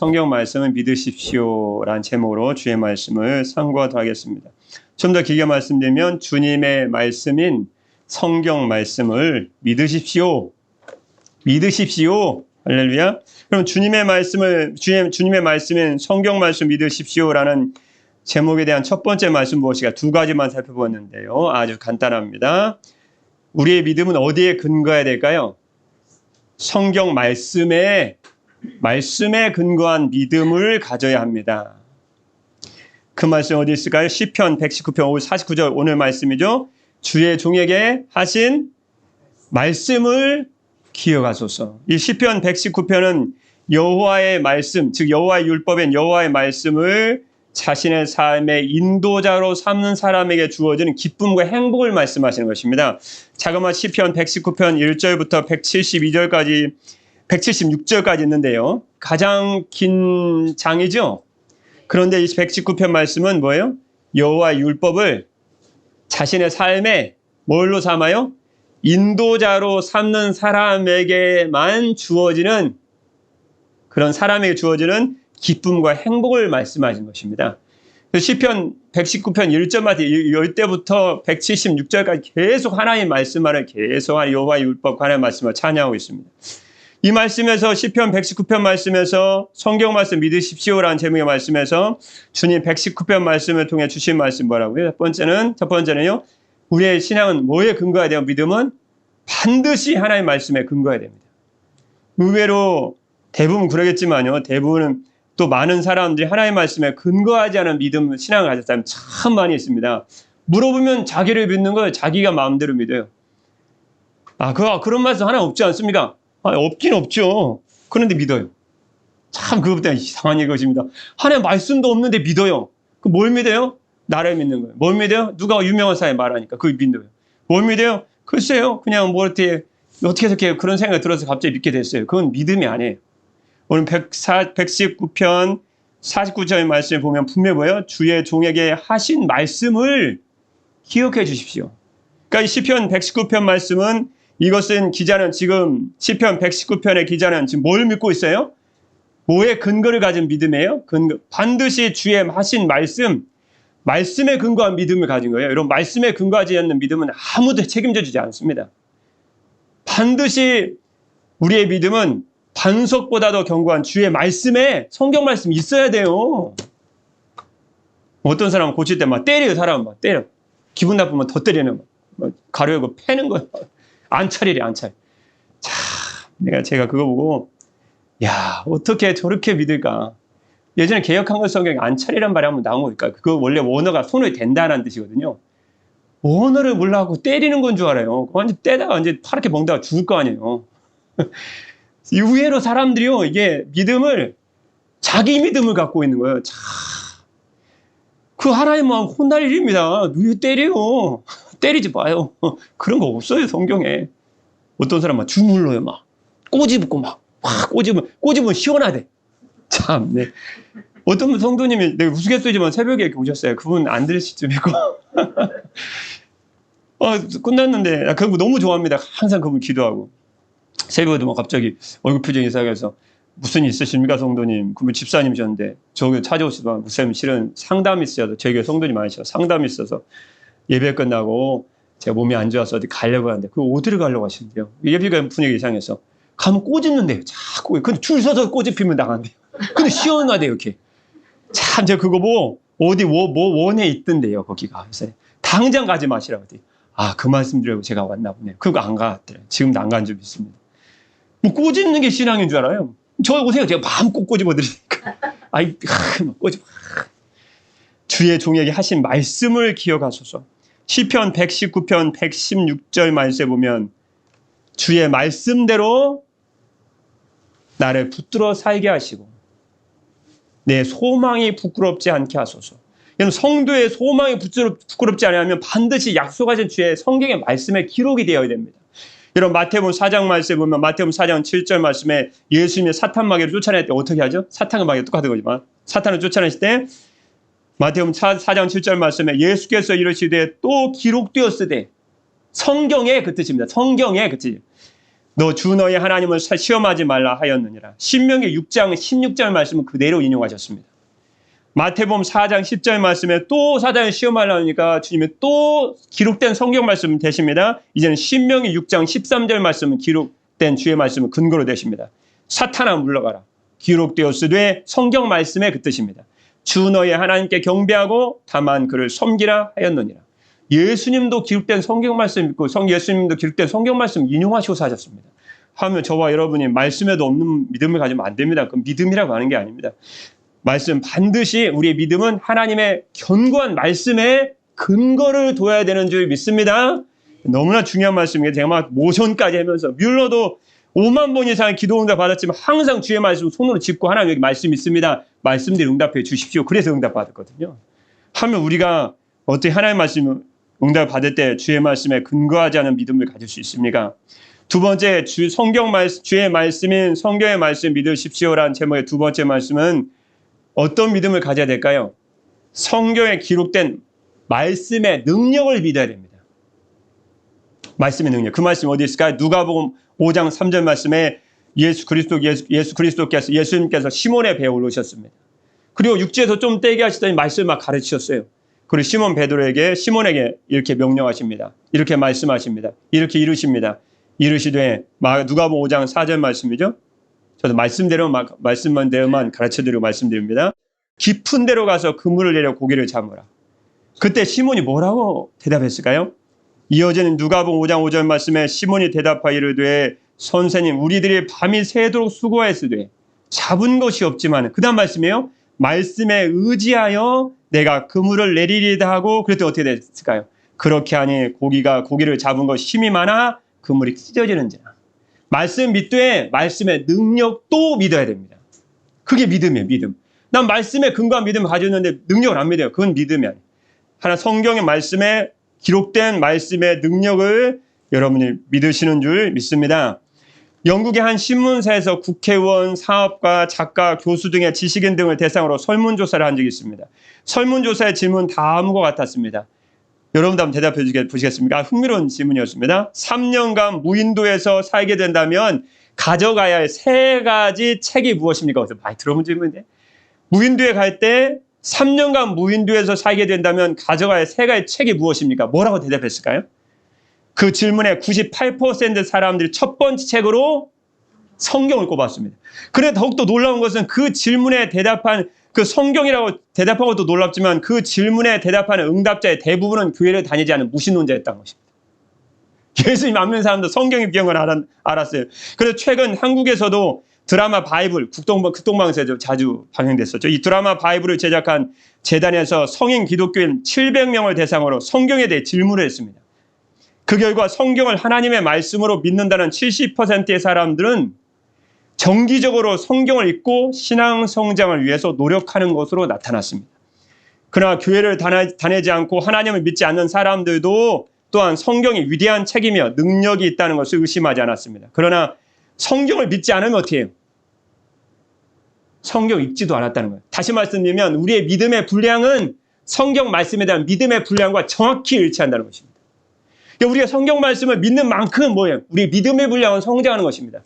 성경 말씀을 믿으십시오 라는 제목으로 주의 말씀을 상고하도록 하겠습니다. 좀 더 길게 말씀드리면 주님의 말씀인 성경 말씀을 믿으십시오. 믿으십시오. 할렐루야. 그럼 주님의 말씀인 성경 말씀 믿으십시오라는 제목에 대한 첫 번째 말씀 무엇이가 두 가지만 살펴보았는데요. 아주 간단합니다. 우리의 믿음은 어디에 근거해야 될까요? 성경 말씀에 근거한 믿음을 가져야 합니다. 그 말씀 어디 있을까요? 시편 119편 49절 오늘 말씀이죠. 주의 종에게 하신 말씀을 기억하소서. 이 시편 119편은 여호와의 말씀, 즉 여호와의 율법인 여호와의 말씀을 자신의 삶의 인도자로 삼는 사람에게 주어지는 기쁨과 행복을 말씀하시는 것입니다. 자그마한 시편 119편 1절부터 176절까지 있는데요. 가장 긴 장이죠. 그런데 이 119편 말씀은 뭐예요? 여호와의 율법을 자신의 삶에 뭘로 삼아요? 인도자로 삼는 사람에게만 주어지는 그런 사람에게 주어지는 기쁨과 행복을 말씀하신 것입니다. 시편 119편 1절마다 열 때부터 176절까지 계속 하나님의 말씀을 계속 여호와의 율법 하나님의 말씀을 찬양하고 있습니다. 이 말씀에서 시편 119편 말씀에서 성경 말씀 믿으십시오라는 제목의 말씀에서 주님 119편 말씀을 통해 주신 말씀 뭐라고요? 첫 번째는요. 우리의 신앙은 뭐에 근거해야 돼요? 믿음은 반드시 하나님의 말씀에 근거해야 됩니다. 의외로 대부분 그러겠지만요. 대부분은 또 많은 사람들이 하나님의 말씀에 근거하지 않은 믿음, 신앙을 가진 사람이 참 많이 있습니다. 물어보면 자기를 믿는 걸 자기가 마음대로 믿어요. 그런 말씀 하나 없지 않습니까? 없긴 없죠. 그런데 믿어요. 참 그것보다 이상한 것입니다. 하나님 말씀도 없는데 믿어요. 그 뭘 믿어요? 나를 믿는 거예요. 뭘 믿어요? 누가 유명한 사람이 말하니까 그걸 믿어요. 뭘 믿어요? 글쎄요. 그냥 어떻게 저렇게 그런 생각이 들어서 갑자기 믿게 됐어요. 그건 믿음이 아니에요. 오늘 119편 49절의 말씀을 보면 분명히 뭐예요? 주의 종에게 하신 말씀을 기억해 주십시오. 그러니까 이 시편 119편 말씀은 이것은 기자는 지금 시편 119편의 기자는 지금 뭘 믿고 있어요? 뭐에 근거를 가진 믿음이에요? 반드시 주의 하신 말씀에 근거한 믿음을 가진 거예요. 여러분 말씀에 근거하지 않는 믿음은 아무도 책임져 주지 않습니다. 반드시 우리의 믿음은 반석보다도 견고한 주의 말씀에 성경 말씀이 있어야 돼요. 어떤 사람은 고칠 때 막 때려요. 사람은 막 때려. 기분 나쁘면 더 때리는 거. 가려고 패는 거예요. 안찰이래. 제가 그거 보고 어떻게 저렇게 믿을까. 예전에 개역한글 성경에 안찰이란 말이 한번 나온 거니까 그거 원래 원어가 손을 댄다는 뜻이거든요. 원어를 몰라갖고 때리는 건 줄 알아요. 완전 때다가 이제 파랗게 멍다가 죽을 거 아니에요. 의외로 사람들이요, 이게 자기 믿음을 갖고 있는 거예요. 그 하나님 마음 혼날 일입니다. 왜 때려요? 때리지 마요. 그런 거 없어요, 성경에. 어떤 사람 막 주물러요, 막. 꼬집고 꼬집으면 시원하대. 참, 네. 어떤 성도님이, 내가 우스갯소리지만 새벽에 이렇게 오셨어요. 그분 안 들으실 줄 믿고. 끝났는데, 그분 너무 좋아합니다. 항상 그분 기도하고. 새벽에도 막 갑자기 얼굴 표정이 이상해서 무슨 일 있으십니까 성도님? 그분 집사님이셨는데 저기 찾아오시더만 목사님 실은 상담이 있어서 저희 교회 성도님 많으셔서 상담이 있어서 예배 끝나고 제가 몸이 안 좋아서 어디 가려고 하는데 어디를 가려고 하시는데요? 예배가 분위기 이상해서 가면 꼬집는데요. 자꾸 근데 줄 서서 꼬집히면 나간대요. 근데 시원하대요 이렇게. 참 제가 그거 보고 어디 원에 있던데요 거기가. 그래서 당장 가지 마시라고 했더니 그 말씀 드리고 제가 왔나 보네요. 그거 안 갔더래요. 지금도 안 간 줄 믿습니다. 꼬집는 게 신앙인 줄 알아요. 저 오세요. 제가 마음껏 꼬집어드리니까. 꼬집어. 주의 종에게 하신 말씀을 기억하소서. 시편 119편 116절 말씀에 보면 주의 말씀대로 나를 붙들어 살게 하시고 내 소망이 부끄럽지 않게 하소서. 여러분 성도의 소망이 부끄럽지 않으면 반드시 약속하신 주의 성경의 말씀에 기록이 되어야 됩니다. 여러분 마태복음 4장 말씀에 보면 마태복음 4장 7절 말씀에 예수님이 사탄 마귀를 쫓아낼 때 어떻게 하죠? 사탄과 마귀가 똑같은 거지만 사탄을 쫓아내실 때 마태복음 4장 7절 말씀에 예수께서 이르시되 또 기록되었으되 성경에 그 뜻입니다. 성경에 그 뜻. 너 주 너의 하나님을 시험하지 말라 하였느니라. 신명기 6장 16절 말씀은 그대로 인용하셨습니다. 마태복음 4장 10절 말씀에 또 사단을 시험하려 하니까 주님이 또 기록된 성경 말씀 되십니다. 이제는 신명기 6장 13절 말씀은 기록된 주의 말씀은 근거로 되십니다. 사탄아 물러가라. 기록되었으되 성경 말씀에 그 뜻입니다. 주 너의 하나님께 경배하고 다만 그를 섬기라 하였느니라. 예수님도 기록된 성경 말씀 읽고 예수님도 기록된 성경 말씀 인용하시고서 하셨습니다. 하면 저와 여러분이 말씀에도 없는 믿음을 가지면 안 됩니다. 그건 믿음이라고 하는 게 아닙니다. 말씀 반드시 우리의 믿음은 하나님의 견고한 말씀에 근거를 둬야 되는 줄 믿습니다. 너무나 중요한 말씀이에요. 제가 막 모션까지 하면서 뮬러도 5만 번 이상의 기도 응답 받았지만 항상 주의 말씀 손으로 짚고 하나님 여기 말씀 있습니다. 말씀대로 응답해 주십시오. 그래서 응답 받았거든요. 하면 우리가 어떻게 하나님의 말씀 응답 받을 때 주의 말씀에 근거하지 않은 믿음을 가질 수 있습니까? 두 번째 주의 말씀인 성경의 말씀 믿으십시오라는 제목의 두 번째 말씀은 어떤 믿음을 가져야 될까요? 성경에 기록된 말씀의 능력을 믿어야 됩니다. 말씀의 능력. 그 말씀 어디 있을까요? 누가복음 5장 3절 말씀에 예수님께서 시몬의 배에 올라오셨습니다. 그리고 육지에서 좀 떼게 하시더니 말씀을 막 가르치셨어요. 그리고 시몬에게 이렇게 명령하십니다. 이렇게 말씀하십니다. 이렇게 이르십니다. 이르시되 누가복음 5장 4절 말씀이죠. 저도 말씀대로만 가르쳐드리고 말씀드립니다. 깊은 데로 가서 그물을 내려 고기를 잡으라. 그때 시몬이 뭐라고 대답했을까요? 이어지는 누가복음 5장 5절 말씀에 시몬이 대답하여 이르되 선생님 우리들이 밤이 새도록 수고했으되 잡은 것이 없지만 그 다음 말씀이에요. 말씀에 의지하여 내가 그물을 내리리다 하고 그랬더니 어떻게 됐을까요? 그렇게 하니 고기를 잡은 것이 힘이 많아 그물이 찢어지는지라. 말씀 믿되 말씀의 능력도 믿어야 됩니다. 그게 믿음이에요. 믿음. 난 말씀에 근거한 믿음을 가졌는데 능력을 안 믿어요. 그건 믿음이 아니에요. 하나 성경의 말씀에 기록된 말씀의 능력을 여러분이 믿으시는 줄 믿습니다. 영국의 한 신문사에서 국회의원, 사업가, 작가, 교수 등의 지식인 등을 대상으로 설문조사를 한 적이 있습니다. 설문조사의 질문 다음과 같았습니다. 여러분도 한번 대답해 보시겠습니까? 흥미로운 질문이었습니다. 3년간 무인도에서 살게 된다면 가져가야 할 3가지 책이 무엇입니까? 그래서 많이 들어본 질문인데 무인도에 갈 때 3년간 무인도에서 살게 된다면 가져가야 할 3가지 책이 무엇입니까? 뭐라고 대답했을까요? 그 질문에 98% 사람들이 첫 번째 책으로 성경을 꼽았습니다. 그런데 더욱더 놀라운 것은 그 질문에 대답한 그 성경이라고 대답한 것도 놀랍지만 그 질문에 대답하는 응답자의 대부분은 교회를 다니지 않은 무신론자였다는 것입니다. 예수님 안 믿는 사람도 성경이 비한 걸 알았어요. 그래서 최근 한국에서도 드라마 바이블, 극동방송에서 자주 방영됐었죠. 이 드라마 바이블을 제작한 재단에서 성인 기독교인 700명을 대상으로 성경에 대해 질문을 했습니다. 그 결과 성경을 하나님의 말씀으로 믿는다는 70%의 사람들은 정기적으로 성경을 읽고 신앙 성장을 위해서 노력하는 것으로 나타났습니다. 그러나 교회를 다니지 않고 하나님을 믿지 않는 사람들도 또한 성경이 위대한 책이며 능력이 있다는 것을 의심하지 않았습니다. 그러나 성경을 믿지 않으면 어떻게 해요? 성경 읽지도 않았다는 거예요. 다시 말씀드리면 우리의 믿음의 분량은 성경 말씀에 대한 믿음의 분량과 정확히 일치한다는 것입니다. 우리가 성경 말씀을 믿는 만큼 뭐예요? 우리 믿음의 분량은 성장하는 것입니다.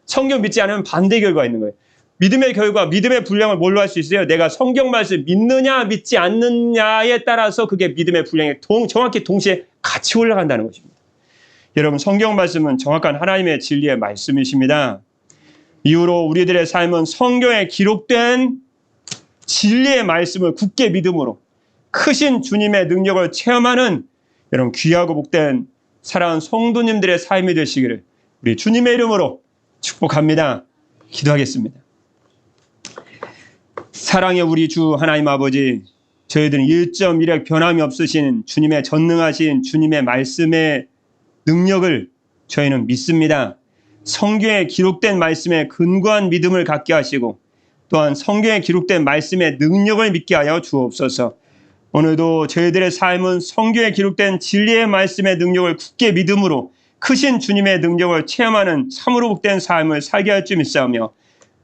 성경 믿지 않으면 반대 결과가 있는 거예요. 믿음의 결과, 믿음의 분량을 뭘로 할 수 있어요? 내가 성경 말씀 믿느냐 믿지 않느냐에 따라서 그게 믿음의 분량이 정확히 동시에 같이 올라간다는 것입니다. 여러분 성경 말씀은 정확한 하나님의 진리의 말씀이십니다. 이후로 우리들의 삶은 성경에 기록된 진리의 말씀을 굳게 믿음으로 크신 주님의 능력을 체험하는 여러분 귀하고 복된 사랑하는 성도님들의 삶이 되시기를 우리 주님의 이름으로 축복합니다. 기도하겠습니다. 사랑의 우리 주 하나님 아버지, 저희들은 1.1획 변함이 없으신 주님의 전능하신 주님의 말씀의 능력을 저희는 믿습니다. 성경에 기록된 말씀에 근거한 믿음을 갖게 하시고 또한 성경에 기록된 말씀의 능력을 믿게 하여 주옵소서. 오늘도 저희들의 삶은 성경에 기록된 진리의 말씀의 능력을 굳게 믿음으로 크신 주님의 능력을 체험하는 참으로 복된 삶을 살게 할 줄 믿사오며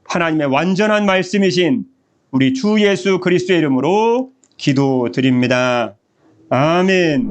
하나님의 완전한 말씀이신 우리 주 예수 그리스도의 이름으로 기도드립니다. 아멘.